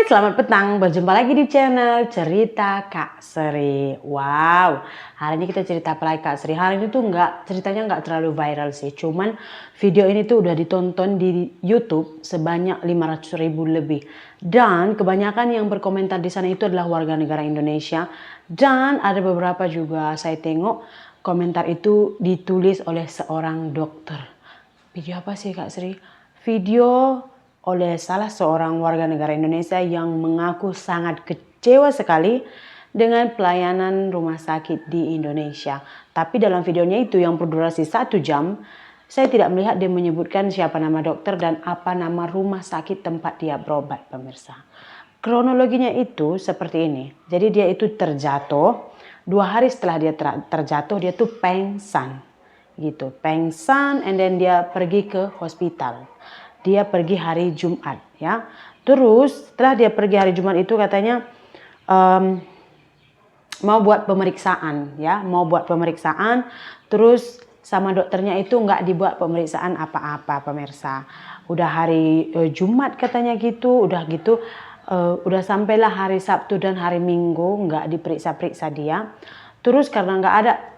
Selamat petang, berjumpa lagi di channel Cerita Kak Sri. Wow, hari ini kita cerita apa lagi Kak Sri? Hari ini tuh ceritanya nggak terlalu viral sih. Cuman video ini tuh udah ditonton di YouTube sebanyak 500.000 lebih. Dan kebanyakan yang berkomentar di sana itu adalah warga negara Indonesia. Dan ada beberapa juga saya tengok komentar itu ditulis oleh seorang dokter. Video apa sih Kak Sri? Video oleh salah seorang warga negara Indonesia yang mengaku sangat kecewa sekali dengan pelayanan rumah sakit di Indonesia. Tapi dalam videonya itu yang berdurasi 1 jam, saya tidak melihat dia menyebutkan siapa nama dokter dan apa nama rumah sakit tempat dia berobat, pemirsa. Kronologinya itu seperti ini. Jadi dia itu terjatuh, 2 hari setelah dia terjatuh dia tuh pengsan. Gitu, pengsan and then dia pergi ke hospital. Dia pergi hari Jumat ya. Terus setelah dia pergi hari Jumat itu katanya mau buat pemeriksaan ya, mau buat pemeriksaan. Terus sama dokternya itu nggak dibuat pemeriksaan apa-apa, pemirsa. Udah hari Jumat katanya gitu, udah gitu udah sampailah hari Sabtu dan hari Minggu nggak diperiksa-periksa dia. Terus karena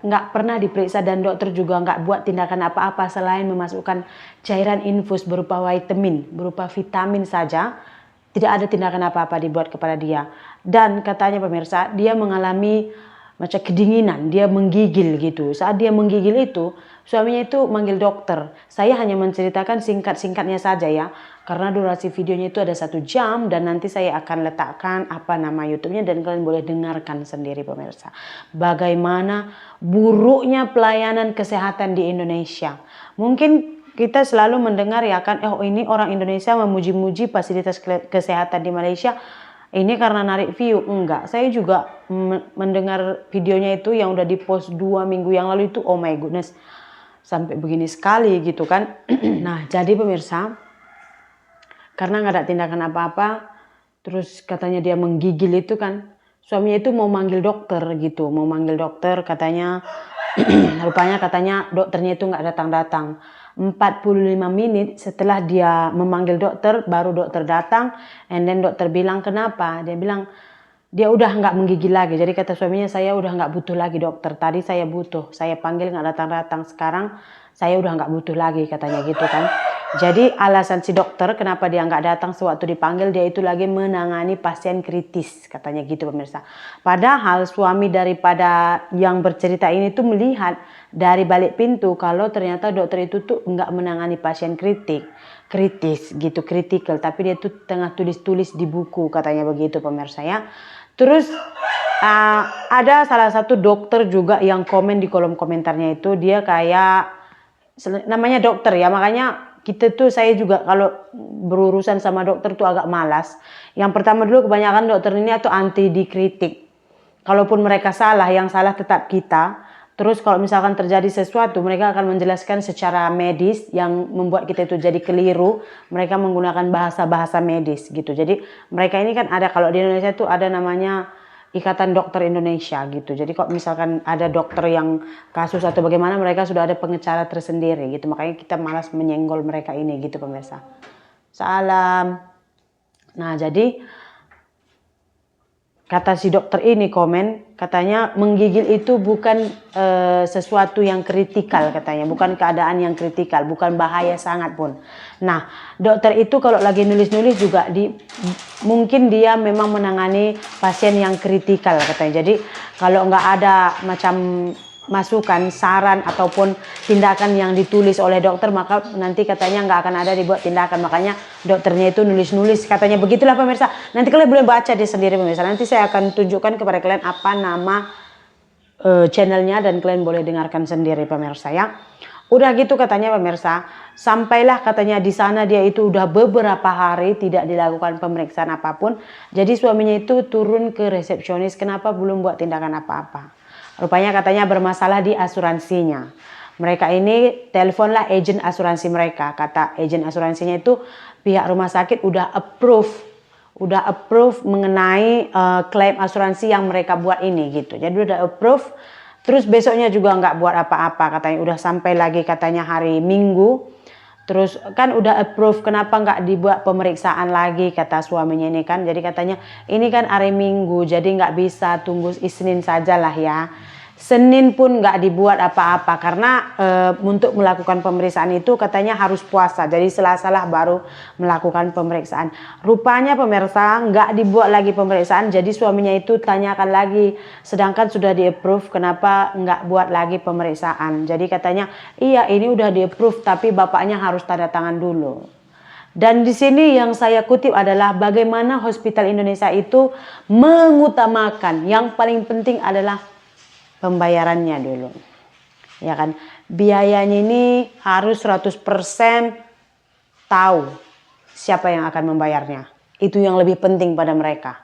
nggak pernah diperiksa dan dokter juga nggak buat tindakan apa-apa selain memasukkan cairan infus berupa vitamin saja, tidak ada tindakan apa-apa dibuat kepada dia. Dan katanya pemirsa, dia mengalami macam kedinginan, dia menggigil gitu. Saat dia menggigil itu, suaminya itu manggil dokter. Saya hanya menceritakan singkat-singkatnya saja ya, karena durasi videonya itu ada 1 jam dan nanti saya akan letakkan apa nama YouTube-nya dan kalian boleh dengarkan sendiri pemirsa. Bagaimana buruknya pelayanan kesehatan di Indonesia. Mungkin kita selalu mendengar ya kan, oh ini orang Indonesia memuji-muji fasilitas kesehatan di Malaysia. Ini karena narik view. Enggak, saya juga mendengar videonya itu yang udah dipost 2 minggu yang lalu itu, oh my goodness, sampai begini sekali gitu kan. Nah jadi pemirsa, karena nggak ada tindakan apa-apa, terus katanya dia menggigil itu kan, suaminya itu mau manggil dokter gitu, mau manggil dokter katanya, rupanya katanya dokternya itu nggak datang-datang. 45 menit setelah dia memanggil dokter, baru dokter datang, and then dokter bilang kenapa? Dia bilang dia udah nggak menggigil lagi. Jadi kata suaminya, saya udah nggak butuh lagi dokter. Tadi saya butuh, saya panggil nggak datang-datang. Sekarang saya udah nggak butuh lagi katanya gitu kan. Jadi alasan si dokter kenapa dia nggak datang sewaktu dipanggil, dia itu lagi menangani pasien kritis katanya gitu pemirsa. Padahal suami daripada yang bercerita ini tuh melihat dari balik pintu kalau ternyata dokter itu tuh nggak menangani pasien kritis gitu, kritikal, tapi dia tuh tengah tulis-tulis di buku katanya begitu pemirsa ya. Terus ada salah satu dokter juga yang komen di kolom komentarnya itu, dia kayak namanya dokter ya, makanya saya juga kalau berurusan sama dokter tuh agak malas. Yang pertama dulu, kebanyakan dokter ini atau anti dikritik. Kalaupun mereka salah, yang salah tetap kita. Terus kalau misalkan terjadi sesuatu, mereka akan menjelaskan secara medis yang membuat kita itu jadi keliru. Mereka menggunakan bahasa-bahasa medis gitu. Jadi mereka ini kan ada, kalau di Indonesia tuh ada namanya Ikatan Dokter Indonesia gitu. Jadi kalau misalkan ada dokter yang kasus atau bagaimana, mereka sudah ada pengacara tersendiri gitu. Makanya kita malas menyenggol mereka ini gitu pemirsa. Salam. Nah jadi kata si dokter ini komen, katanya menggigil itu bukan sesuatu yang kritikal katanya, bukan keadaan yang kritikal, bukan bahaya sangat pun. Nah dokter itu kalau lagi nulis-nulis juga mungkin dia memang menangani pasien yang kritikal katanya. Jadi kalau nggak ada macam masukan, saran ataupun tindakan yang ditulis oleh dokter, maka nanti katanya nggak akan ada dibuat tindakan. Makanya dokternya itu nulis-nulis katanya begitulah pemirsa. Nanti kalian boleh baca dia sendiri pemirsa. Nanti saya akan tunjukkan kepada kalian apa nama channelnya dan kalian boleh dengarkan sendiri pemirsa ya. Udah gitu katanya pemirsa, sampailah katanya di sana dia itu udah beberapa hari tidak dilakukan pemeriksaan apapun. Jadi suaminya itu turun ke resepsionis, kenapa belum buat tindakan apa-apa. Rupanya katanya bermasalah di asuransinya. Mereka ini teleponlah agen asuransi mereka. Kata agen asuransinya itu pihak rumah sakit udah approve mengenai klaim asuransi yang mereka buat ini gitu. Jadi udah approve. Terus besoknya juga nggak buat apa-apa katanya. Udah sampai lagi katanya hari Minggu. Terus kan udah approve, kenapa nggak dibuat pemeriksaan lagi, kata suaminya ini kan. Jadi katanya ini kan hari Minggu, jadi nggak bisa, tunggu Isnin sajalah ya. Senin pun nggak dibuat apa-apa karena untuk melakukan pemeriksaan itu katanya harus puasa. Jadi Selasa baru melakukan pemeriksaan. Rupanya pemirsa nggak dibuat lagi pemeriksaan. Jadi suaminya itu tanyakan lagi, sedangkan sudah di-approve, kenapa nggak buat lagi pemeriksaan. Jadi katanya iya ini udah di-approve tapi bapaknya harus tanda tangan dulu. Dan di sini yang saya kutip adalah bagaimana Hospital Indonesia itu mengutamakan yang paling penting adalah pembayarannya dulu, ya kan. Biayanya ini harus 100% tahu siapa yang akan membayarnya. Itu yang lebih penting pada mereka.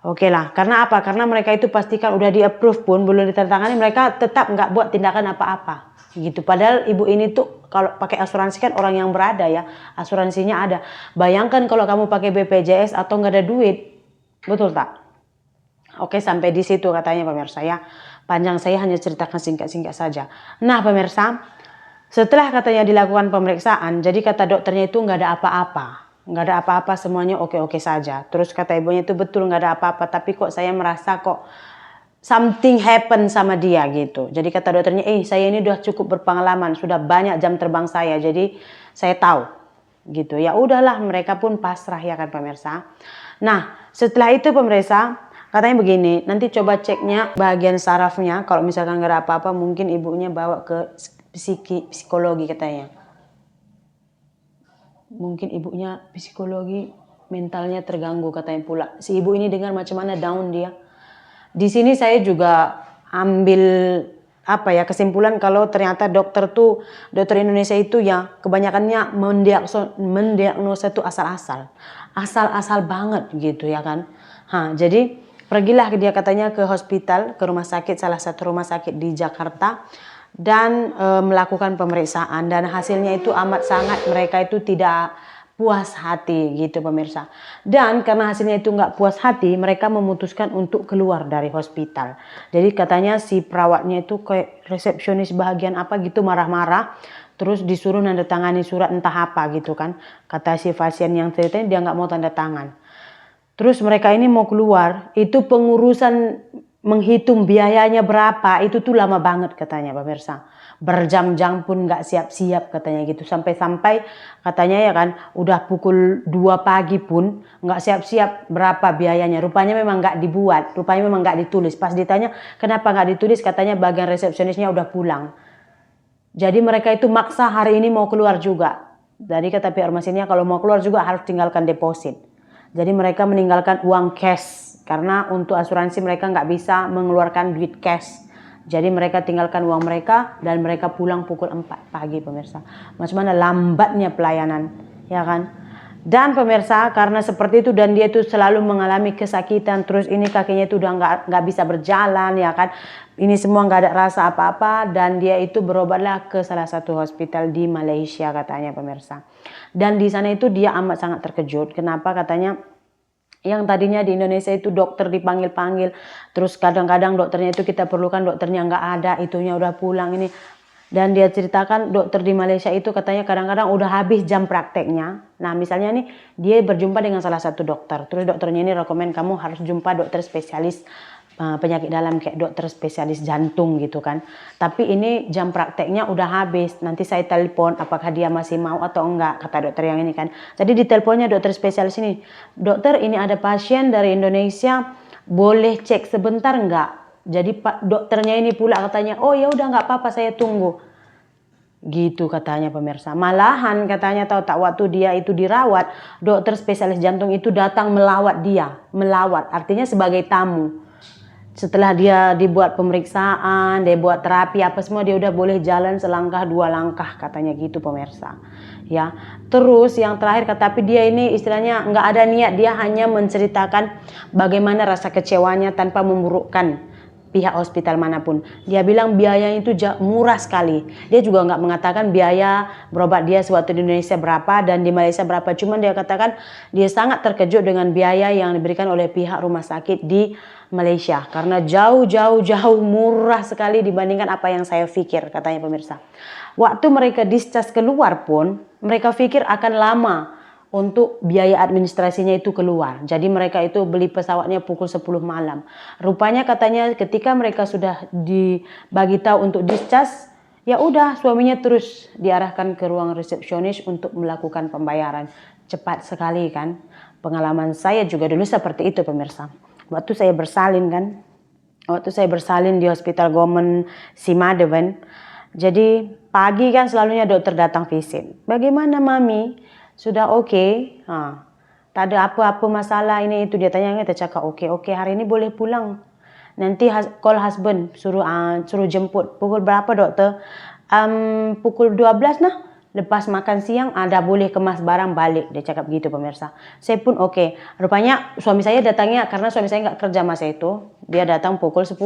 Oke lah, karena apa? Karena mereka itu pastikan udah di-approve pun belum ditandatangani, mereka tetap nggak buat tindakan apa-apa gitu. Padahal ibu ini tuh kalau pakai asuransi kan orang yang berada ya, asuransinya ada. Bayangkan kalau kamu pakai BPJS atau nggak ada duit, betul tak? Oke, sampai di situ katanya pemirsa ya. Panjang, saya hanya ceritakan singkat-singkat saja. Nah pemirsa, setelah katanya dilakukan pemeriksaan, jadi kata dokternya itu nggak ada apa-apa. Nggak ada apa-apa, semuanya oke-oke saja. Terus kata ibunya itu betul nggak ada apa-apa, tapi kok saya merasa kok something happen sama dia gitu. Jadi kata dokternya, saya ini udah cukup berpengalaman, sudah banyak jam terbang saya, jadi saya tahu gitu. Ya udahlah, mereka pun pasrah ya kan pemirsa. Nah setelah itu pemirsa, katanya begini, nanti coba ceknya bagian sarafnya, kalau misalkan nggak ada apa-apa mungkin ibunya bawa ke psikologi katanya. Mungkin ibunya psikologi, mentalnya terganggu katanya pula. Si ibu ini dengar macam mana down dia. Di sini saya juga ambil kesimpulan kalau ternyata dokter Indonesia itu ya kebanyakannya mendiagnosa itu asal-asal banget gitu ya kan. Jadi pergilah dia katanya ke hospital, ke rumah sakit, salah satu rumah sakit di Jakarta, dan melakukan pemeriksaan, dan hasilnya itu amat sangat mereka itu tidak puas hati gitu pemirsa. Dan karena hasilnya itu nggak puas hati, mereka memutuskan untuk keluar dari hospital. Jadi katanya si perawatnya itu kayak resepsionis bagian apa gitu marah-marah, terus disuruh tanda tangani surat entah apa gitu kan. Kata si pasien yang ceritanya dia nggak mau tanda tangan. Terus mereka ini mau keluar, itu pengurusan menghitung biayanya berapa, itu tuh lama banget katanya pemirsa. Berjam-jam pun nggak siap-siap katanya gitu. Sampai-sampai katanya ya kan, udah pukul 2 pagi pun nggak siap-siap berapa biayanya. Rupanya memang nggak dibuat, rupanya memang nggak ditulis. Pas ditanya kenapa nggak ditulis, katanya bagian resepsionisnya udah pulang. Jadi mereka itu maksa hari ini mau keluar juga. Jadi kata pihak rumah sini kalau mau keluar juga harus tinggalkan deposit. Jadi mereka meninggalkan uang cash karena untuk asuransi mereka nggak bisa mengeluarkan duit cash. Jadi mereka tinggalkan uang mereka dan mereka pulang pukul 4 pagi pemirsa. Macam mana lambatnya pelayanan, ya kan? Dan pemirsa karena seperti itu dan dia itu selalu mengalami kesakitan, terus ini kakinya itu udah nggak bisa berjalan ya kan? Ini semua nggak ada rasa apa-apa dan dia itu berobatlah ke salah satu hospital di Malaysia katanya pemirsa. Dan di sana itu dia amat sangat terkejut. Kenapa? Katanya yang tadinya di Indonesia itu dokter dipanggil-panggil, terus kadang-kadang dokternya itu kita perlukan, dokternya nggak ada, itunya udah pulang ini. Dan dia ceritakan dokter di Malaysia itu katanya kadang-kadang udah habis jam prakteknya. Nah misalnya nih dia berjumpa dengan salah satu dokter, terus dokternya ini rekomen kamu harus jumpa dokter spesialis penyakit dalam kayak dokter spesialis jantung gitu kan. Tapi ini jam prakteknya udah habis, nanti saya telepon apakah dia masih mau atau enggak, kata dokter yang ini kan. Jadi di teleponnya dokter spesialis ini, dokter ini ada pasien dari Indonesia, boleh cek sebentar enggak? Jadi dokternya ini pula katanya, oh ya udah nggak apa-apa saya tunggu. Gitu katanya pemirsa. Malahan katanya tahu tak waktu dia itu dirawat, dokter spesialis jantung itu datang melawat dia, melawat artinya sebagai tamu. Setelah dia dibuat pemeriksaan, dia buat terapi apa semua, dia udah boleh jalan selangkah 2 langkah katanya gitu pemirsa. Ya, terus yang terakhir tapi dia ini istilahnya nggak ada niat, dia hanya menceritakan bagaimana rasa kecewanya tanpa memburukkan pihak hospital manapun. Dia bilang biayanya itu murah sekali. Dia juga nggak mengatakan biaya berobat dia sewaktu di Indonesia berapa dan di Malaysia berapa. Cuman dia katakan dia sangat terkejut dengan biaya yang diberikan oleh pihak rumah sakit di Malaysia. Karena jauh murah sekali dibandingkan apa yang saya pikir, katanya pemirsa. Waktu mereka discharge keluar pun, mereka pikir akan lama untuk biaya administrasinya itu keluar. Jadi mereka itu beli pesawatnya pukul 10 malam. Rupanya katanya ketika mereka sudah dibagi tahu untuk discharge, ya udah suaminya terus diarahkan ke ruang resepsionis untuk melakukan pembayaran. Cepat sekali kan. Pengalaman saya juga dulu seperti itu pemirsa. Waktu saya bersalin kan. Waktu saya bersalin di Hospital Government Simadewan. Jadi pagi kan selalunya dokter datang visit. Bagaimana mami? Sudah oke? Tak ada apa-apa masalah ini itu. Dia tanya, kita cakap oke hari ini boleh pulang. Nanti call husband suruh jemput. Pukul berapa dokter? Pukul 12 nah. Lepas makan siang ada boleh kemas barang balik. Dia cakap gitu pemirsa. Saya pun oke. Rupanya suami saya datangnya karena suami saya nggak kerja masa itu. Dia datang pukul 10.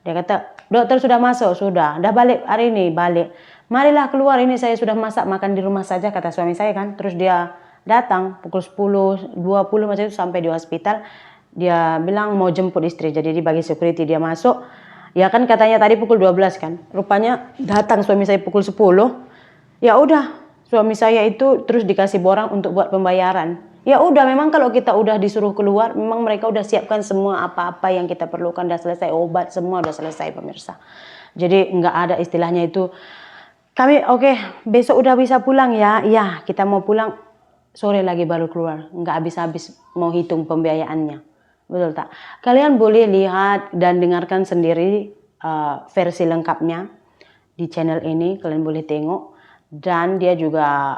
Dia kata, dokter sudah masuk? Sudah. Dah balik hari ini? Balik. Marilah keluar, ini saya sudah masak, makan di rumah saja, kata suami saya kan. Terus dia datang pukul 10, 20 macam itu sampai di hospital. Dia bilang mau jemput istri, jadi dia bagi security, dia masuk. Ya kan katanya tadi pukul 12 kan. Rupanya datang suami saya pukul 10. Ya udah, suami saya itu terus dikasih borang untuk buat pembayaran. Ya udah, memang kalau kita udah disuruh keluar, memang mereka udah siapkan semua apa-apa yang kita perlukan, udah selesai, obat semua udah selesai pemirsa. Jadi nggak ada istilahnya itu, kami oke, besok udah bisa pulang ya. Iya, kita mau pulang sore lagi baru keluar. Nggak habis-habis mau hitung pembiayaannya. Betul tak? Kalian boleh lihat dan dengarkan sendiri versi lengkapnya di channel ini. Kalian boleh tengok. Dan dia juga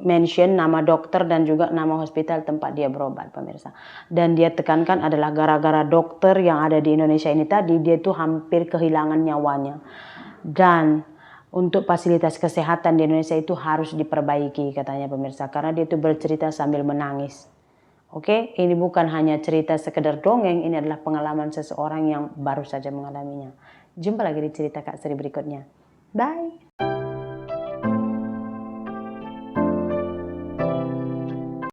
mention nama dokter dan juga nama hospital tempat dia berobat pemirsa. Dan dia tekankan adalah gara-gara dokter yang ada di Indonesia ini tadi, dia itu hampir kehilangan nyawanya. Dan untuk fasilitas kesehatan di Indonesia itu harus diperbaiki katanya pemirsa. Karena dia itu bercerita sambil menangis. Oke, ini bukan hanya cerita sekedar dongeng. Ini adalah pengalaman seseorang yang baru saja mengalaminya. Jumpa lagi di cerita Kak Sri berikutnya. Bye.